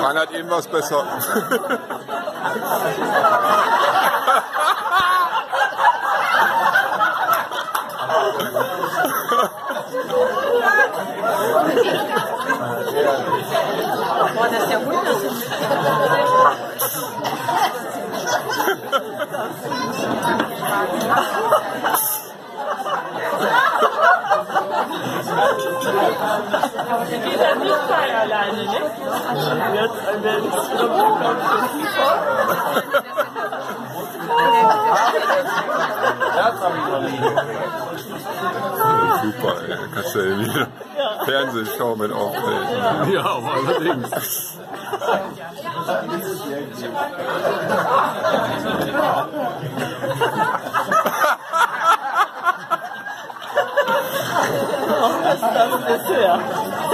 Man hat eben was besser. Boah, das ist ja wunderschön. Der geht dann nicht frei alleine, ne? Jetzt an der Super, ey. Kannst du ja wieder Fernsehshow mit auftreten. Ja, aber allerdings. das ist ja.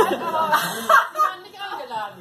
Ich war nicht eingeladen.